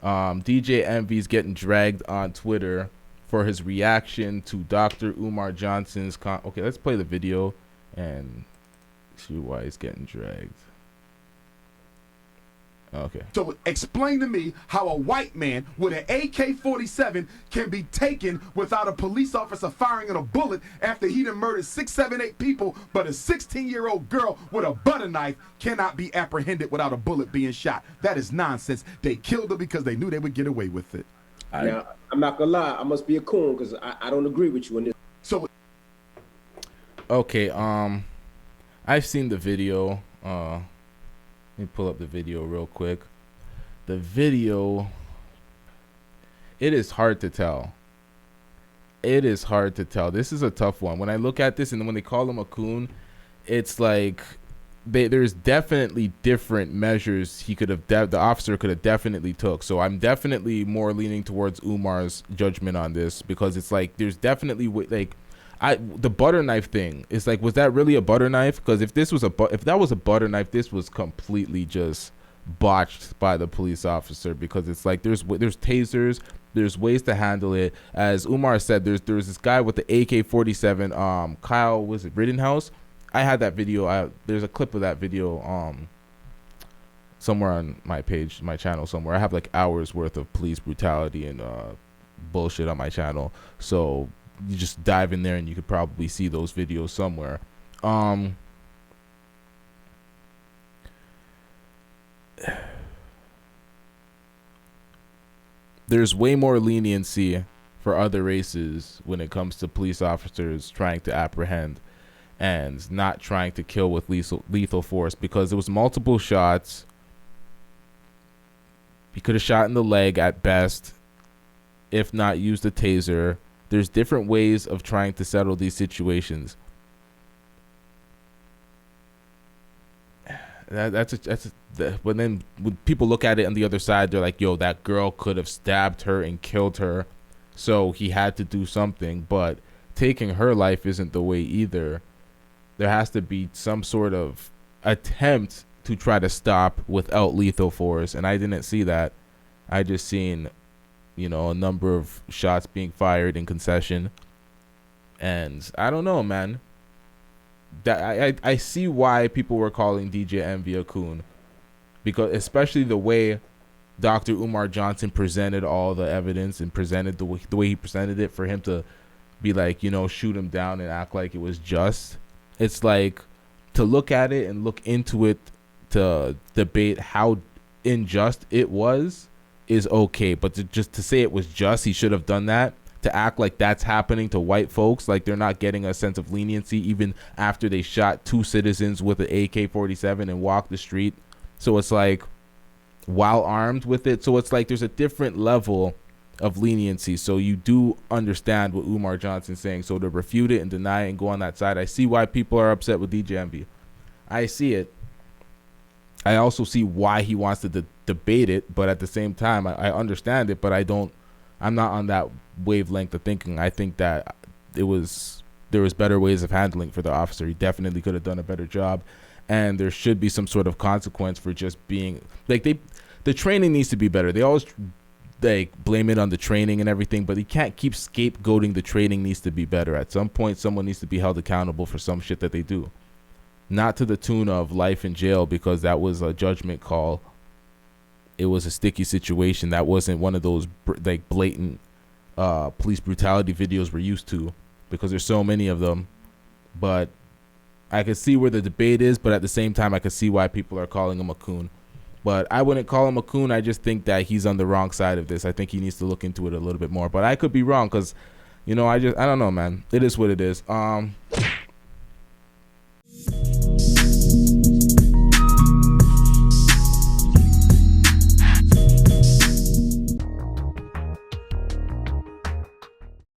DJ Envy's getting dragged on Twitter for his reaction to Dr. Umar Johnson's okay, let's play the video and see why he's getting dragged. Okay. So explain to me how a white man with an AK-47 can be taken without a police officer firing a bullet after he done murdered 6, 7, 8 people, but a 16-year-old girl with a butter knife cannot be apprehended without a bullet being shot. That is nonsense. They killed her because they knew they would get away with it. Now, I'm not gonna lie, I must be a coon because I don't agree with you on this. So, okay, I've seen the video. Let me pull up the video real quick. The video, it is hard to tell. It is hard to tell. This is a tough one. When I look at this and when they call him a coon, it's like there's definitely different measures he could have, the officer could have definitely took. So I'm definitely more leaning towards Umar's judgment on this, because it's like there's definitely like the butter knife thing is like, was that really a butter knife? Because if that was a butter knife, this was completely just botched by the police officer, because it's like there's tasers, there's ways to handle it. As Umar said, there's this guy with the AK-47, Kyle, was it Rittenhouse? I had that video. There's a clip of that video somewhere on my page, my channel somewhere. I have like hours worth of police brutality and bullshit on my channel, so you just dive in there and you could probably see those videos somewhere. There's way more leniency for other races when it comes to police officers trying to apprehend and not trying to kill with lethal force, because there was multiple shots. He could have shot in the leg at best, if not used a taser. There's different ways of trying to settle these situations. But then when people look at it on the other side, they're like, yo, that girl could have stabbed her and killed her, so he had to do something. But taking her life isn't the way either. There has to be some sort of attempt to try to stop without lethal force, and I didn't see that. I just seen, you know, a number of shots being fired in concession. And I don't know, man. That I see why people were calling DJ Envy a coon, because especially the way Dr. Umar Johnson presented all the evidence and presented the way he presented it, for him to be like, you know, shoot him down and act like it was just. It's like, to look at it and look into it to debate how unjust it was is okay, but just to say it was just, he should have done that, to act like that's happening to white folks, like they're not getting a sense of leniency even after they shot 2 citizens with an AK-47 and walked the street. So it's like, while armed with it, so it's like there's a different level of leniency. So you do understand what Umar Johnson's saying. So to refute it and deny it and go on that side, I see why people are upset with DJ Envy. I see it. I also see why he wants to debate it, but at the same time, I understand it, but I'm not on that wavelength of thinking. I think that there was better ways of handling for the officer. He definitely could have done a better job, and there should be some sort of consequence for just being like, the training needs to be better. They always blame it on the training and everything, but he can't keep scapegoating. The training needs to be better. At some point, someone needs to be held accountable for some shit that they do. Not to the tune of life in jail, because that was a judgment call. It was a sticky situation. That wasn't one of those like blatant police brutality videos we're used to, because there's so many of them. But I could see where the debate is, but at the same time, I could see why people are calling him a coon. But I wouldn't call him a coon. I just think that he's on the wrong side of this. I think he needs to look into it a little bit more. But I could be wrong, because, you know, I don't know, man. It is what it is.